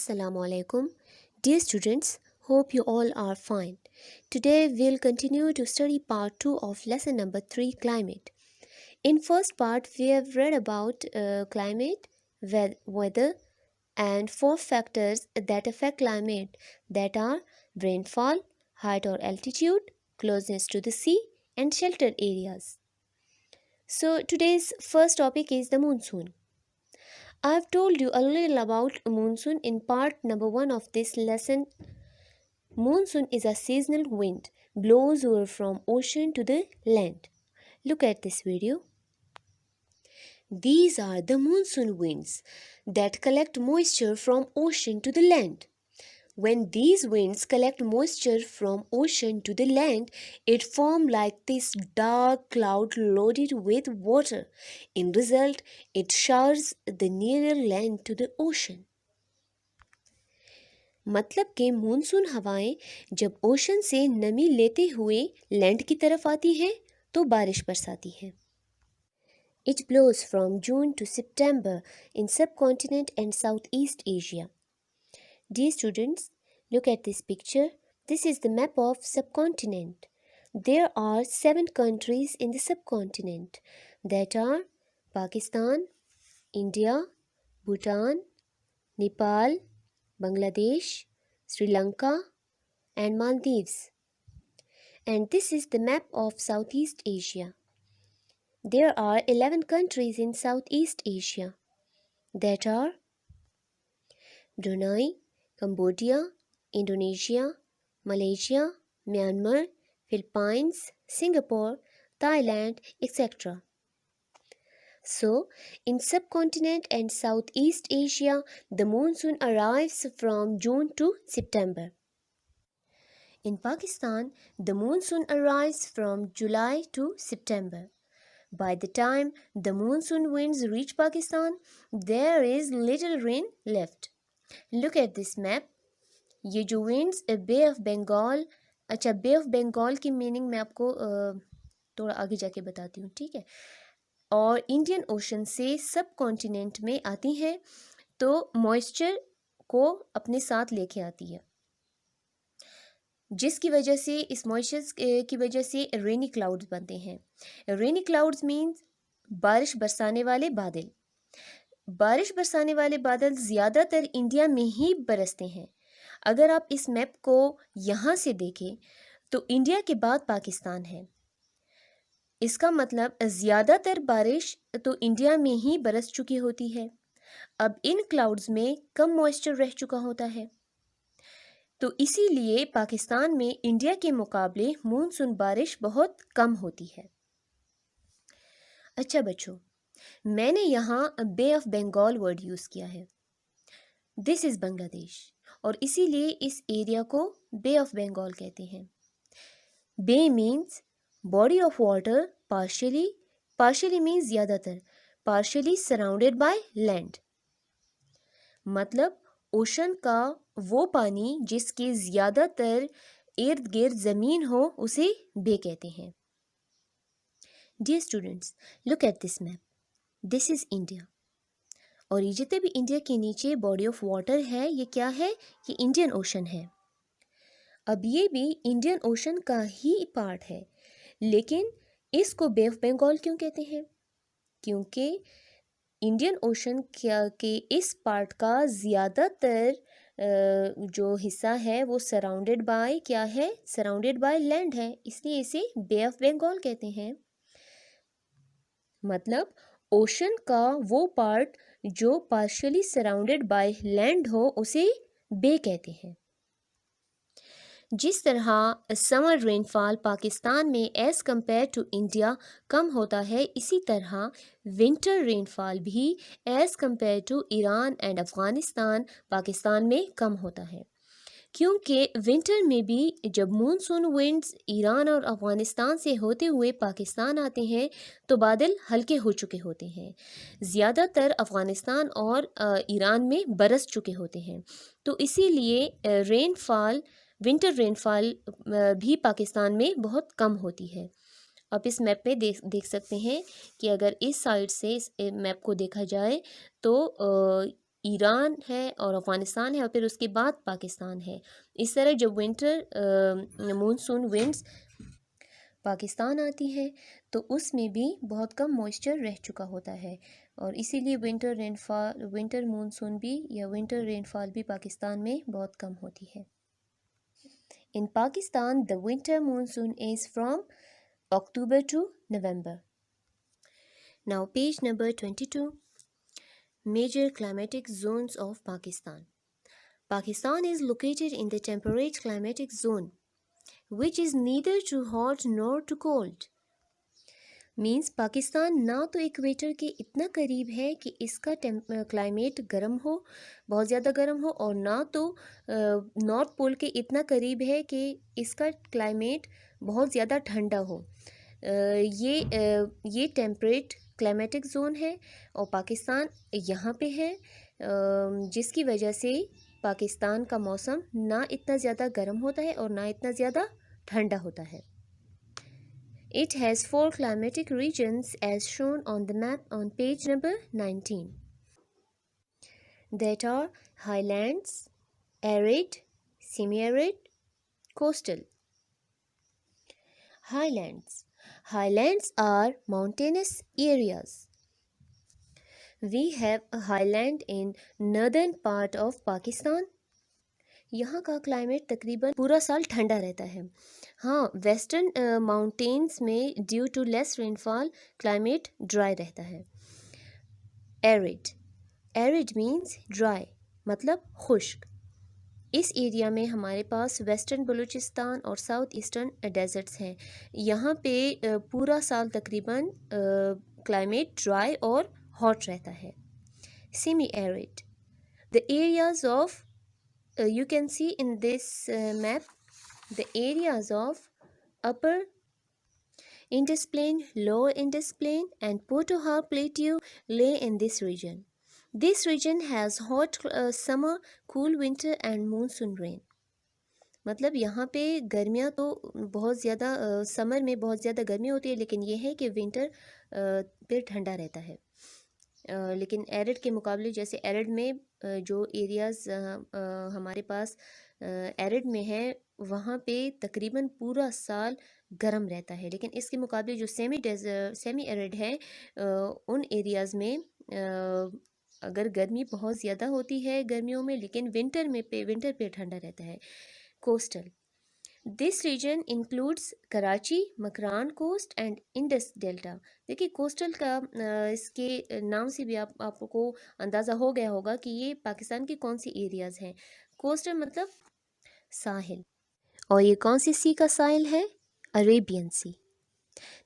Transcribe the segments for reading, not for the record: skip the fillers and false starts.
Assalamu alaikum. Dear students, hope you all are fine. Today we'll continue to study part 2 of lesson number 3, climate. In first part we have read about climate, weather and four factors that affect climate, that are rainfall, height or altitude, closeness to the sea and sheltered areas. So today's first topic is the monsoon. I have told you a little about monsoon in part number 1 of this lesson. Monsoon is a seasonal wind, blows over from ocean to the land. Look at this video. These are the monsoon winds that collect moisture from ocean to the land. When these winds collect moisture from ocean to the land, it forms like this dark cloud loaded with water. In result, it showers the nearer land to the ocean. मतलब कि monsoon हवाएं जब ocean से नमी लेते हुए land की तरफ आती हैं तो बारिश बरसाती हैं. It blows from June to September in subcontinent and Southeast Asia. Dear students, look at this picture. This is the map of subcontinent. There are 7 countries in the subcontinent, that are Pakistan, India, Bhutan, Nepal, Bangladesh, Sri Lanka and Maldives. And this is the map of Southeast Asia. There are 11 countries in Southeast Asia, that are Brunei, Cambodia, Indonesia, Malaysia, Myanmar, Philippines, Singapore, Thailand, etc. So, in subcontinent and Southeast Asia, the monsoon arrives from June to September. In Pakistan, the monsoon arrives from July to September. By the time the monsoon winds reach Pakistan, there is little rain left. Look at this map. ये जो winds bay of Bengal, अच्छा बे of Bengal की meaning मैं आपको थोड़ा आगे जाके बताती हूँ, ठीक है. और इंडियन ओशन से सब कॉन्टिनेंट में आती हैं तो मॉइस्चर को अपने साथ लेके आती है, जिसकी वजह से इस मॉइस्चर की वजह से रेनी क्लाउड्स बनते हैं. रेनी क्लाउड्स मीन्स बारिश बरसाने वाले बादल. बारिश बरसाने वाले बादल ज़्यादातर इंडिया में ही बरसते हैं. अगर आप इस मैप को यहाँ से देखें तो इंडिया के बाद पाकिस्तान है. इसका मतलब ज़्यादातर बारिश तो इंडिया में ही बरस चुकी होती है. अब इन क्लाउड्स में कम मॉइस्चर रह चुका होता है, तो इसीलिए पाकिस्तान में इंडिया के मुकाबले मानसून बारिश बहुत कम होती है. अच्छा बच्चों, मैंने यहाँ बे ऑफ बंगाल वर्ड यूज़ किया है. दिस इज़ बांग्लादेश और इसीलिए इस एरिया को बे ऑफ बंगाल कहते हैं. Bay means body of water, partially मीन्स ज़्यादातर, पार्शियली सराउंडेड बाय लैंड. मतलब ओशन का वो पानी जिसके ज़्यादातर इर्द गिर्द ज़मीन हो उसे बे कहते हैं. Dear students, look at this map. This is India और ये जितने भी इंडिया के नीचे बॉडी ऑफ वाटर है, ये क्या है? ये इंडियन ओशन है. अब ये भी इंडियन ओशन का ही पार्ट है, लेकिन इसको बे ऑफ बंगाल क्यों कहते हैं? क्योंकि इंडियन ओशन के इस पार्ट का ज़्यादातर जो हिस्सा है वो सराउंडेड बाय क्या है? सराउंडेड बाय लैंड है, इसलिए इसे बे ऑफ बंगाल कहते हैं. मतलब ओशन का वो पार्ट जो पार्शियली सराउंडेड बाय लैंड हो उसे बे कहते हैं. जिस तरह समर रेनफॉल पाकिस्तान में एज़ कम्पेयर टू इंडिया कम होता है, इसी तरह विंटर रेनफॉल भी as compared to Iran and Afghanistan Pakistan में कम होता है. क्योंकि विंटर में भी जब मानसून विंड्स ईरान और अफ़गानिस्तान से होते हुए पाकिस्तान आते हैं तो बादल हल्के हो चुके होते हैं, ज़्यादातर अफ़गानिस्तान और ईरान में बरस चुके होते हैं. तो इसीलिए विंटर रेनफॉल भी पाकिस्तान में बहुत कम होती है. आप इस मैप में देख सकते हैं कि अगर इस साइड से इस मैप को देखा जाए तो ईरान है और अफ़गानिस्तान है और फिर उसके बाद पाकिस्तान है। इस तरह जब विंटर मानसून विंड्स पाकिस्तान आती है तो उसमें भी बहुत कम मॉइस्चर रह चुका होता है और इसीलिए विंटर मानसून भी या विंटर रेनफॉल भी पाकिस्तान में बहुत कम होती है। In Pakistan the winter monsoon is from October to November. Now page number 22. Major climatic zones of Pakistan. Pakistan is located in the temperate climatic zone, which is neither too hot nor too cold. Means Pakistan ना तो equator के इतना करीब है कि इसका climate गर्म हो, बहुत ज़्यादा गर्म हो, और ना तो नॉर्थ पोल के इतना करीब है कि इसका क्लाइमेट बहुत ज़्यादा ठंडा हो। ये टेम्परेट क्लाइमेटिक जोन है और पाकिस्तान यहाँ पे है, जिसकी वजह से पाकिस्तान का मौसम ना इतना ज़्यादा गर्म होता है और ना इतना ज़्यादा ठंडा होता है। It has 4 climatic regions as shown on the map on page number 19. That are highlands, arid, semi-arid, coastal. Highlands. Highlands are mountainous areas. We have a highland in northern part of Pakistan. यहाँ का climate तकरीबन पूरा साल ठंडा रहता है। हाँ, western mountains में due to less rainfall climate dry रहता है। एरिड। एरिड मीन्स ड्राई, मतलब खुश्क। इस एरिया में हमारे पास वेस्टर्न बलूचिस्तान और साउथ ईस्टर्न डेजर्ट्स हैं। यहाँ पे पूरा साल तकरीबन क्लाइमेट ड्राई और हॉट रहता है। Semi arid. The areas of you can see in this map the areas of upper Indus Plain, lower Indus Plain and Potohar Plateau lay in this region. This region has hot summer, cool winter and monsoon rain. मतलब यहाँ पे गर्मियाँ तो बहुत ज़्यादा summer में बहुत ज़्यादा गर्मी होती है, लेकिन ये है कि विंटर पे ठंडा रहता है। लेकिन एरिड के मुकाबले, जैसे एरिड में जो एरियाज़ हमारे पास एरिड में है वहाँ पे तकरीबन पूरा साल गर्म रहता है, लेकिन इसके मुकाबले जो सेमी एरिड है उन एरियाज़ में अगर गर्मी बहुत ज़्यादा होती है गर्मियों में, लेकिन विंटर पे ठंडा रहता है। Coastal. This region includes Karachi, Makran coast and Indus delta. देखिए कोस्टल का इसके नाम से भी आपको अंदाज़ा हो गया होगा कि ये पाकिस्तान की कौन सी एरियाज़ हैं। कोस्टल मतलब साहिल, और ये कौन सी सी का साहिल है? Arabian sea.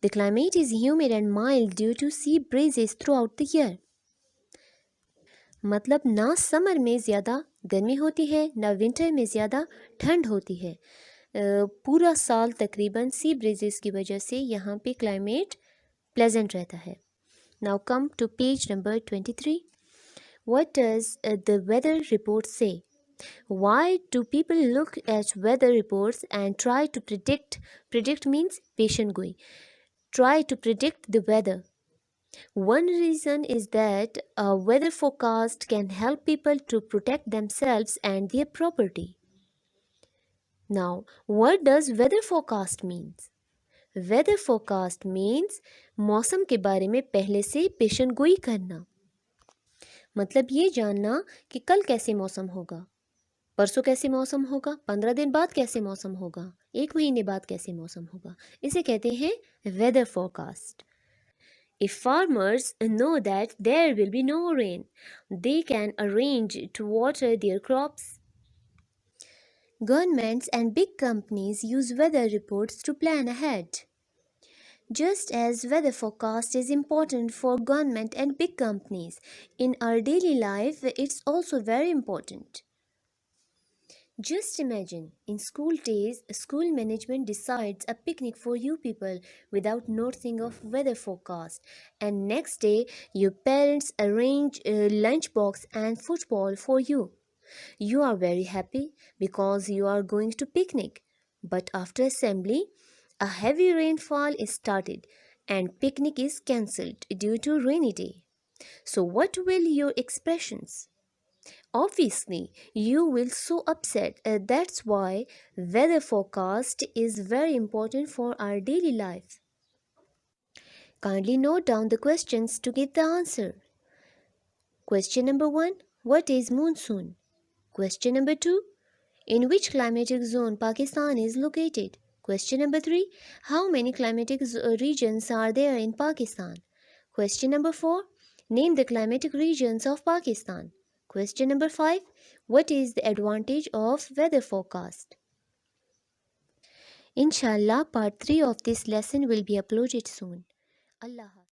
The climate is humid and mild due to sea breezes throughout the year. मतलब ना समर में ज़्यादा गर्मी होती है ना विंटर में ज़्यादा ठंड होती है। पूरा साल तकरीबन सी ब्रीजेस की वजह से यहाँ पे क्लाइमेट प्लेजेंट रहता है। Now come to page number 23. What does the weather report say? Why do people look at weather reports and try to predict means पेशन गोई, try to predict the weather? One reason is that a weather forecast can help people to protect themselves and their property. Now, what does weather forecast means? Weather forecast means मौसम के बारे में पहले से पेशन गोई करना। मतलब ये जानना कि कल कैसे मौसम होगा, परसों कैसे मौसम होगा, 15 दिन बाद कैसे मौसम होगा, 1 महीने बाद कैसे मौसम होगा, इसे कहते हैं weather forecast. If farmers know that there will be no rain, they can arrange to water their crops. Governments and big companies use weather reports to plan ahead. Just as weather forecast is important for government and big companies, in our daily life it's also very important. Just imagine, in school days, school management decides a picnic for you people without noticing of weather forecast, and next day your parents arrange a lunchbox and football for you. You are very happy because you are going to picnic. But after assembly, a heavy rainfall is started and picnic is cancelled due to rainy day. So what will your expressions? Obviously, you will so upset. That's why weather forecast is very important for our daily life. Kindly note down the questions to get the answer. Question number 1. What is monsoon? Question number 2. In which climatic zone Pakistan is located? Question number 3. How many climatic regions are there in Pakistan? Question number 4. Name the climatic regions of Pakistan. Question number 5. What is the advantage of weather forecast? Inshallah, part 3 of this lesson will be uploaded soon. Allah Hafiz.